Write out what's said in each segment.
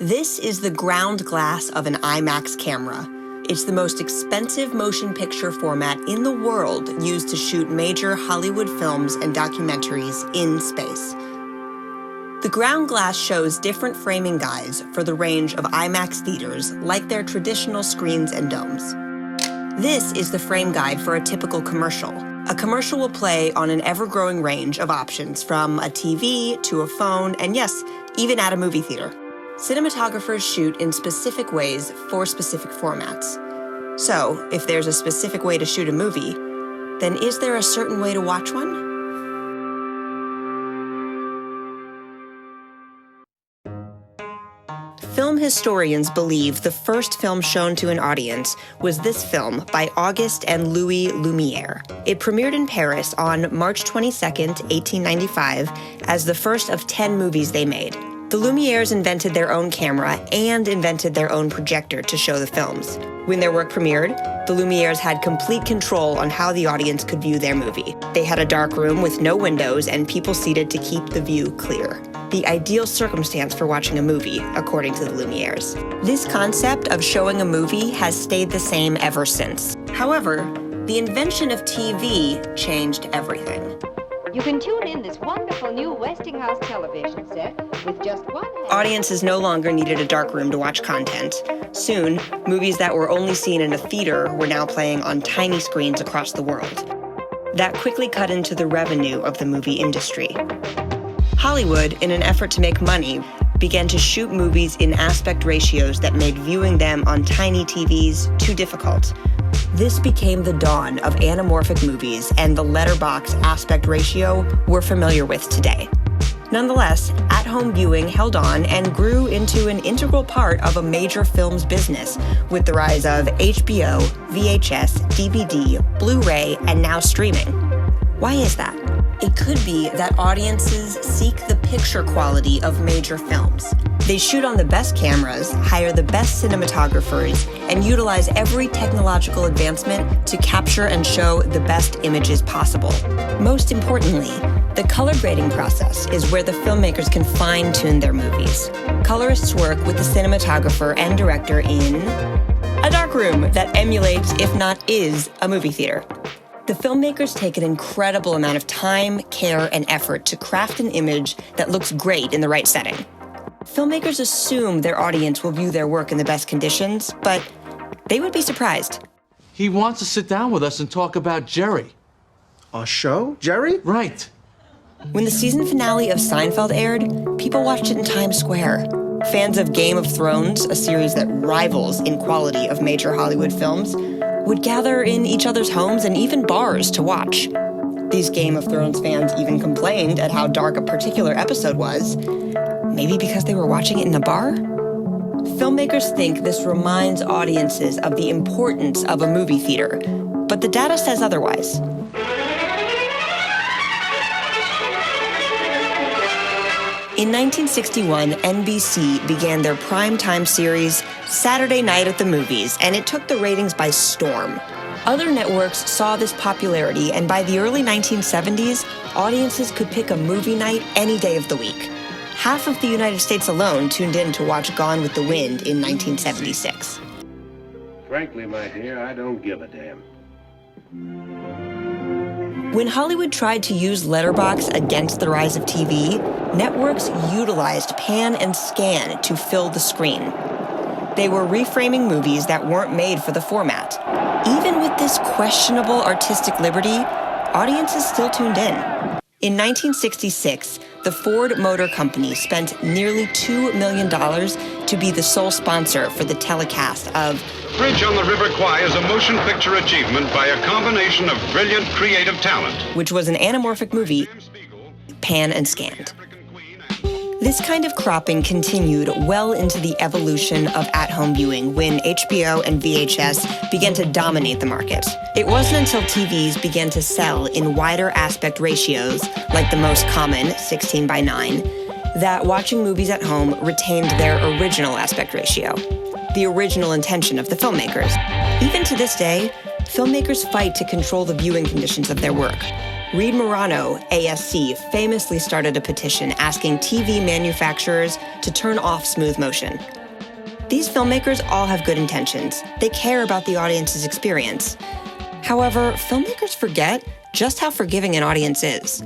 This is the ground glass of an IMAX camera. It's the most expensive motion picture format in the world used to shoot major Hollywood films and documentaries in space. The ground glass shows different framing guides for the range of IMAX theaters, like their traditional screens and domes. This is the frame guide for a typical commercial. A commercial will play on an ever-growing range of options, from a TV to a phone, and yes, even at a movie theater. Cinematographers shoot in specific ways for specific formats. So, if there's a specific way to shoot a movie, then is there a certain way to watch one? Film historians believe the first film shown to an audience was this film by Auguste and Louis Lumière. It premiered in Paris on March 22, 1895, as the first of 10 movies they made. The Lumières invented their own camera and invented their own projector to show the films. When their work premiered, the Lumières had complete control on how the audience could view their movie. They had a dark room with no windows and people seated to keep the view clear. The ideal circumstance for watching a movie, according to the Lumières. This concept of showing a movie has stayed the same ever since. However, the invention of TV changed everything. You can tune in this wonderful new Westinghouse television set with just one hand. Audiences no longer needed a dark room to watch content. Soon, movies that were only seen in a theater were now playing on tiny screens across the world. That quickly cut into the revenue of the movie industry. Hollywood, in an effort to make money, began to shoot movies in aspect ratios that made viewing them on tiny TVs too difficult. This became the dawn of anamorphic movies and the letterbox aspect ratio we're familiar with today. Nonetheless, at-home viewing held on and grew into an integral part of a major film's business with the rise of HBO, VHS, DVD, Blu-ray, and now streaming. Why is that? It could be that audiences seek the picture quality of major films. They shoot on the best cameras, hire the best cinematographers, and utilize every technological advancement to capture and show the best images possible. Most importantly, the color grading process is where the filmmakers can fine-tune their movies. Colorists work with the cinematographer and director in a darkroom that emulates, if not is, a movie theater. The filmmakers take an incredible amount of time, care, and effort to craft an image that looks great in the right setting. Filmmakers assume their audience will view their work in the best conditions, but they would be surprised. He wants to sit down with us and talk about Jerry. Our show? Jerry? Right. When the season finale of Seinfeld aired, people watched it in Times Square. Fans of Game of Thrones, a series that rivals in quality of major Hollywood films, would gather in each other's homes and even bars to watch. These Game of Thrones fans even complained at how dark a particular episode was, maybe because they were watching it in a bar? Filmmakers think this reminds audiences of the importance of a movie theater, but the data says otherwise. In 1961, NBC began their primetime series, Saturday Night at the Movies, and it took the ratings by storm. Other networks saw this popularity, and by the early 1970s, audiences could pick a movie night any day of the week. Half of the United States alone tuned in to watch Gone with the Wind in 1976. Frankly, my dear, I don't give a damn. When Hollywood tried to use letterbox against the rise of TV, networks utilized pan and scan to fill the screen. They were reframing movies that weren't made for the format. Even with this questionable artistic liberty, audiences still tuned in. In 1966, the Ford Motor Company spent nearly $2 million to be the sole sponsor for the telecast of Bridge on the River Kwai is a motion picture achievement by a combination of brilliant creative talent, which was an anamorphic movie, pan and scanned. This kind of cropping continued well into the evolution of at-home viewing when HBO and VHS began to dominate the market. It wasn't until TVs began to sell in wider aspect ratios, like the most common, 16:9, that watching movies at home retained their original aspect ratio, the original intention of the filmmakers. Even to this day, filmmakers fight to control the viewing conditions of their work. Reed Morano, ASC, famously started a petition asking TV manufacturers to turn off smooth motion. These filmmakers all have good intentions. They care about the audience's experience. However, filmmakers forget just how forgiving an audience is.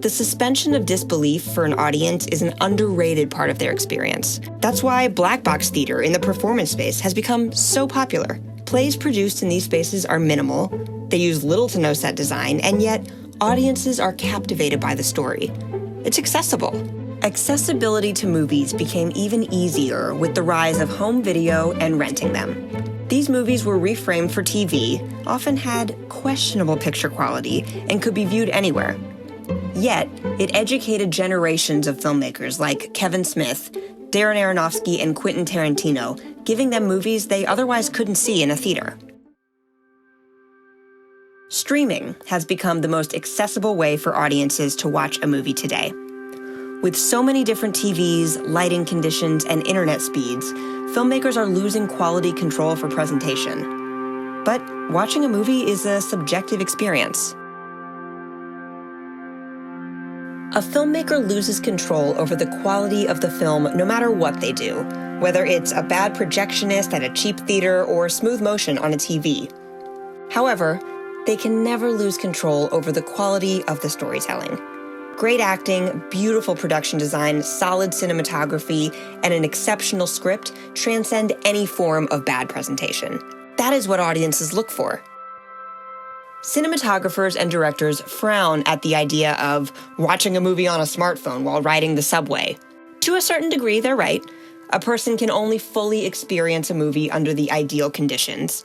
The suspension of disbelief for an audience is an underrated part of their experience. That's why black box theater in the performance space has become so popular. Plays produced in these spaces are minimal, they use little to no set design, and yet audiences are captivated by the story. It's accessible. Accessibility to movies became even easier with the rise of home video and renting them. These movies were reframed for TV, often had questionable picture quality, and could be viewed anywhere. Yet, it educated generations of filmmakers like Kevin Smith, Darren Aronofsky, and Quentin Tarantino, giving them movies they otherwise couldn't see in a theater. Streaming has become the most accessible way for audiences to watch a movie today. With so many different TVs, lighting conditions, and internet speeds, filmmakers are losing quality control for presentation. But watching a movie is a subjective experience. A filmmaker loses control over the quality of the film no matter what they do, whether it's a bad projectionist at a cheap theater or smooth motion on a TV. However, they can never lose control over the quality of the storytelling. Great acting, beautiful production design, solid cinematography, and an exceptional script transcend any form of bad presentation. That is what audiences look for. Cinematographers and directors frown at the idea of watching a movie on a smartphone while riding the subway. To a certain degree, they're right. A person can only fully experience a movie under the ideal conditions.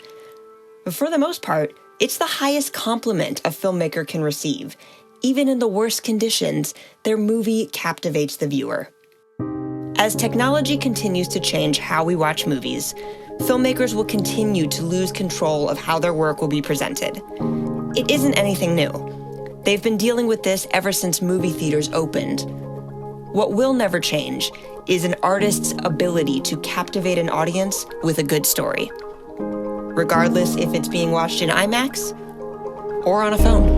But for the most part, it's the highest compliment a filmmaker can receive. Even in the worst conditions, their movie captivates the viewer. As technology continues to change how we watch movies, filmmakers will continue to lose control of how their work will be presented. It isn't anything new. They've been dealing with this ever since movie theaters opened. What will never change is an artist's ability to captivate an audience with a good story, regardless if it's being watched in IMAX or on a phone.